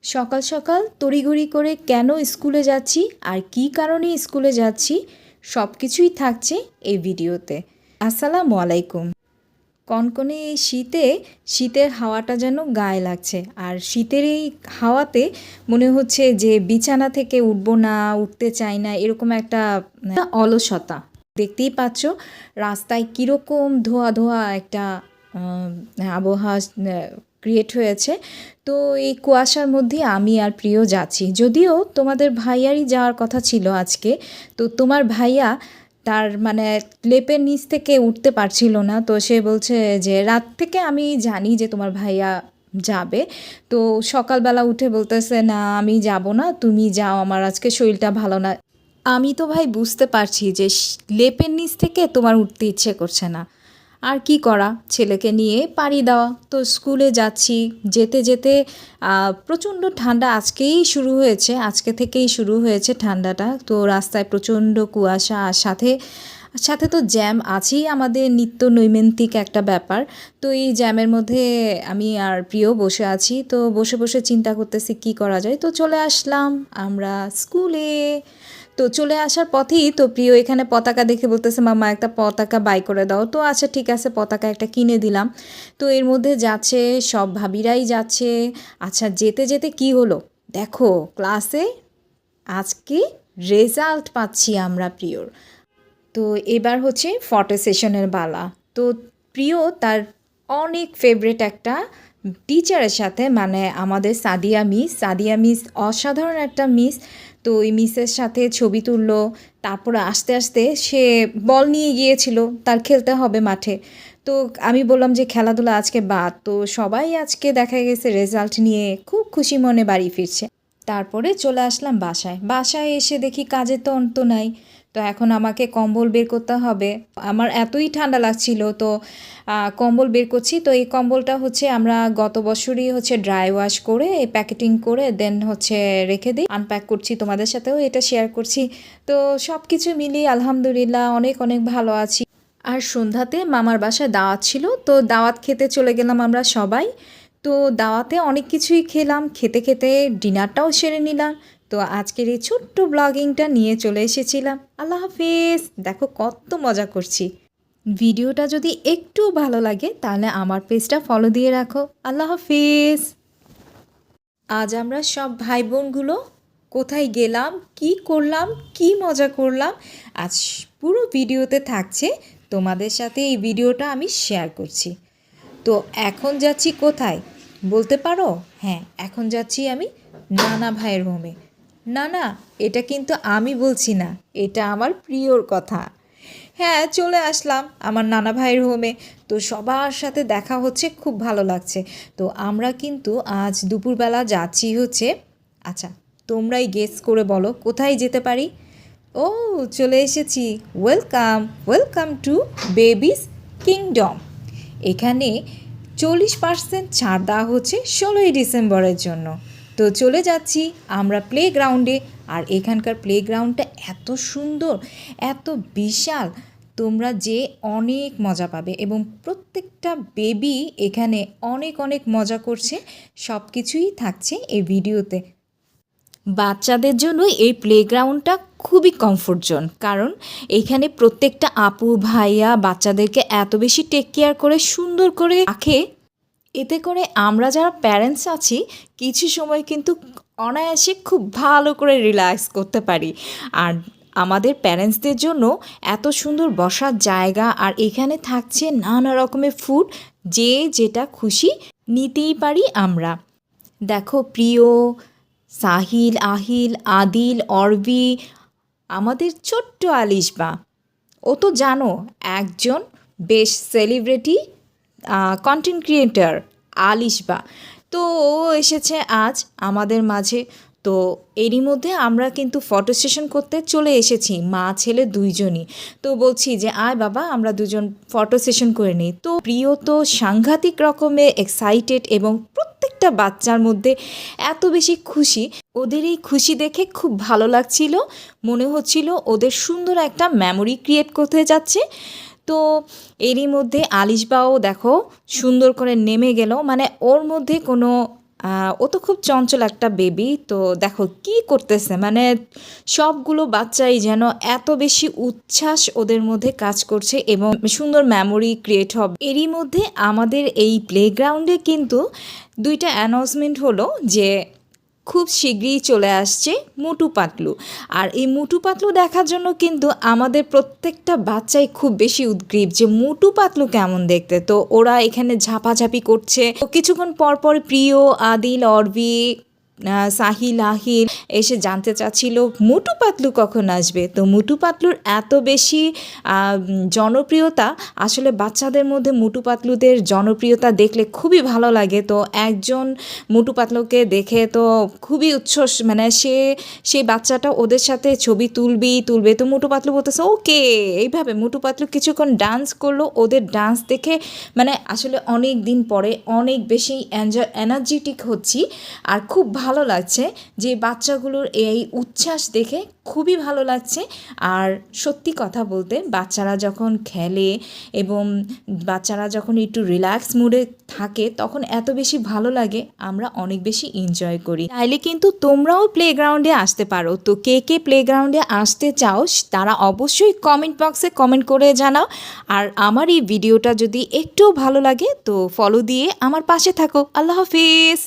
সকাল সকাল তড়িঘড়ি করে কেন স্কুলে যাচ্ছি আর কী কারণে স্কুলে যাচ্ছি সব কিছুই থাকছে এই ভিডিওতে। আসসালামু আলাইকুম। কনকনে এই শীতের হাওয়াটা যেন গায়ে লাগছে, আর শীতের এই হাওয়াতে মনে হচ্ছে যে বিছানা থেকে উঠবো না, উঠতে চাই না, এরকম একটা অলসতা। দেখতেই পাচ্ছ রাস্তায় কীরকম ধোয়া ধোয়া একটা আবহাওয়া ক্রিয়েট হয়েছে। তো এই কুয়াশার মধ্যে আমি আর প্রিয় যাচ্ছি, যদিও তোমাদের ভাইয়ারই যাওয়ার কথা ছিল আজকে। তো তোমার ভাইয়া তার মানে লেপের নিচ থেকে উঠতে পারছিল না, তো সে বলছে যে রাত থেকে আমি জানি যে তোমার ভাইয়া যাবে, তো সকালবেলা উঠে বলতেছে না আমি যাব না, তুমি যাও, আমার আজকে শরীরটা ভালো না। আমি তো ভাই বুঝতে পারছি যে লেপের নিচ থেকে তোমার উঠতে ইচ্ছে করছে না, আর কি করা, ছেলেকে নিয়ে পাড়ি দেওয়া। তো স্কুলে যাচ্ছি, যেতে যেতে প্রচণ্ড ঠান্ডা আজকে থেকেই শুরু হয়েছে ঠান্ডাটা। তো রাস্তায় প্রচণ্ড কুয়াশা, আর সাথে সাথে তো জ্যাম আছেই, আমাদের নিত্য নৈমিত্তিক একটা ব্যাপার। তো এই জ্যামের মধ্যে আমি আর প্রিয় বসে আছি, তো বসে বসে চিন্তা করতেছি কি করা যায়। তো চলে আসলাম আমরা স্কুলে। তো চলে আসার পথেই তো প্রিয় এখানে পতাকা দেখে বলতেছে মামা একটা পতাকা বাই করে দাও। তো আচ্ছা ঠিক আছে, পতাকা একটা কিনে দিলাম। তো এর মধ্যে যাচ্ছে, সব ভাবিরাই যাচ্ছে। আচ্ছা যেতে যেতে কি হলো দেখো, ক্লাসে আজকে রেজাল্ট পাচ্ছি আমরা প্রিয়র। তো এবার হচ্ছে ফটো সেশনের পালা। তো প্রিয় তার অনেক ফেভারিট একটা টিচারের সাথে, মানে আমাদের সাদিয়া মিস অসাধারণ একটা মিস। তো ওই মিসের সাথে ছবি তুললো, তারপরে আস্তে আস্তে সে বল নিয়ে গিয়েছিল, তার খেলতে হবে মাঠে। তো আমি বললাম যে খেলাধুলা আজকে বাদ। তো সবাই আজকে দেখা গেছে রেজাল্ট নিয়ে খুব খুশি মনে বাড়ি ফিরছে। তারপরে চলে আসলাম বাসায় এসে দেখি কাজের তো অন্ত নাই। তো এখন আমাকে কম্বল বের করতে হবে, আমার এতই ঠান্ডা লাগছিল। তো কম্বল বের করছি। তো এই কম্বলটা হচ্ছে আমরা গত বছরই হচ্ছে ড্রাই ওয়াশ করে প্যাকেটিং করে দেন হচ্ছে রেখে দিই, আনপ্যাক করছি, তোমাদের সাথেও এটা শেয়ার করছি। তো সব কিছু মিলিয়ে আলহামদুলিল্লাহ অনেক অনেক ভালো আছি। আর সন্ধ্যাতে মামার বাসায় দাওয়াত ছিল, তো দাওয়াত খেতে চলে গেলাম আমরা সবাই। তো দাওয়াতে অনেক কিছুই খেলাম, খেতে খেতে ডিনারটাও সেরে নিলাম। তো আজকের এই ছোট্ট ব্লগিংটা নিয়ে চলে এসেছিলাম। আল্লাহ হাফেজ। দেখো কত মজা করছি। ভিডিওটা যদি একটু ভালো লাগে তাহলে আমার পেজটা ফলো দিয়ে রাখো। আল্লাহ হাফেজ। আজ আমরা সব ভাই বোনগুলো কোথায় গেলাম, কি করলাম, কি মজা করলাম, আজ পুরো ভিডিওতে থাকছে। তোমাদের সাথে এই ভিডিওটা আমি শেয়ার করছি। তো এখন যাচ্ছি কোথায় বলতে পারো? হ্যাঁ, এখন যাচ্ছি আমি নানা ভাইয়ের হোমে। না না, এটা কিন্তু আমি বলছি না, এটা আমার প্রিয়র কথা। হ্যাঁ, চলে আসলাম আমার নানা ভাইয়ের হোমে। তো সবার সাথে দেখা হচ্ছে, খুব ভালো লাগছে। তো আমরা কিন্তু আজ দুপুরবেলা যাচ্ছি হচ্ছে, আচ্ছা তোমরাই গেস করে বলো কোথায় যেতে পারি। ও, চলে এসেছি। Welcome welcome to babies kingdom. এখানে 40% ছাড় দেওয়া হচ্ছে 16ই ডিসেম্বরের জন্য। তো চলে যাচ্ছি আমরা প্লে গ্রাউন্ডে। আর এখানকার প্লে গ্রাউন্ডটা এত সুন্দর, এত বিশাল, তোমরা যে অনেক মজা পাবে, এবং প্রত্যেকটা বেবি এখানে অনেক অনেক মজা করছে। সব কিছুই থাকছে এই ভিডিওতে। বাচ্চাদের জন্য এই প্লেগ্রাউন্ডটা খুবই কমফোর্ট জোন, কারণ এইখানে প্রত্যেকটা আপু ভাইয়া বাচ্চাদেরকে এত বেশি টেক কেয়ার করে সুন্দর করে রাখে। এতে করে আমরা যারা প্যারেন্টস আছি কিছু সময় কিন্তু অনায়াসে খুব ভালো করে রিল্যাক্স করতে পারি। আর আমাদের প্যারেন্টসদের জন্য এত সুন্দর বসার জায়গা, আর এখানে থাকছে নানা রকমের ফুড, যে যেটা খুশি নিতেই পারি আমরা। দেখো প্রিয়, সাহিল, আহিল, আদিল, অর্বি, আমাদের ছোট্ট আলিশবা, ও তো জানো একজন বেশ সেলিব্রিটি কন্টেন্ট ক্রিয়েটার আলিশবা। তো ও এসেছে আজ আমাদের মাঝে। তো এরই মধ্যে আমরা কিন্তু ফটো সেশন করতে চলে এসেছি, মা ছেলে দুইজনই। তো বলছি যে আয় বাবা আমরা দুজন ফটো সেশন করে নিই। তো প্রিয় তো সাংঘাতিক রকমের এক্সাইটেড, এবং প্রত্যেকটা বাচ্চার মধ্যে এত বেশি খুশি। ওদের এই খুশি দেখে খুব ভালো লাগছিল, মনে হচ্ছিল ওদের সুন্দর একটা মেমোরি ক্রিয়েট করতে যাচ্ছে। তো এরই মধ্যে আলিশবাও দেখো সুন্দর করে নেমে গেল, মানে ওর মধ্যে কোনো ও তো খুব চঞ্চল একটা বেবি। তো দেখো কি করতেছে, মানে সবগুলো বাচ্চাই যেন এত বেশি উচ্ছ্বাস ওদের মধ্যে কাজ করছে এবং সুন্দর মেমোরি ক্রিয়েট হবে। এরই মধ্যে আমাদের এই প্লেগ্রাউন্ডে কিন্তু দুইটা অ্যানাউন্সমেন্ট হলো যে খুব শীঘ্রই চলে আসছে মোটু পাতলু। আর এই মোটু পাতলু দেখার জন্য কিন্তু আমাদের প্রত্যেকটা বাচ্চাই খুব বেশি উদগ্রীব যে মোটু পাতলু কেমন দেখতে। তো ওরা এখানে ঝাপাঝাপি করছে। তো কিছুক্ষণ পর পর প্রিয়, আদিল, অর্বি, সাহিল, আহিল এসে জানতে চাচ্ছিল মোটু পাতলু কখন আসবে। তো মোটু পাতলুর এত বেশি জনপ্রিয়তা, আসলে বাচ্চাদের মধ্যে মোটু পাতলুদের জনপ্রিয়তা দেখলে খুবই ভালো লাগে। তো একজন মোটু পাতলুকে দেখে তো খুবই উচ্ছ্বাস, মানে সেই বাচ্চাটা ওদের সাথে ছবি তুলবে। তো মোটু পাতলু বলতেছে ওকে। এইভাবে মোটু পাতলু কিছুক্ষণ ডান্স করলো। ওদের ডান্স দেখে মানে আসলে অনেক দিন পরে অনেক বেশি এনার্জেটিক হচ্ছি। আর খুব ভালো লাগছে যে বাচ্চাগুলোর এই উচ্ছ্বাস দেখে খুবই ভালো লাগছে। আর সত্যি কথা বলতে বাচ্চারা যখন খেলে এবং বাচ্চারা যখন একটু রিল্যাক্স মুডে থাকে তখন এত বেশি ভালো লাগে, আমরা অনেক বেশি এনজয় করি। তাইলে কিন্তু তোমরাও প্লেগ্রাউন্ডে আসতে পারো। তো কে কে প্লেগ্রাউন্ডে আসতে চাও তারা অবশ্যই কমেন্ট বক্সে কমেন্ট করে জানাও। আর আমার এই ভিডিওটা যদি একটুও ভালো লাগে তো ফলো দিয়ে আমার পাশে থাকো। আল্লাহ হাফিজ।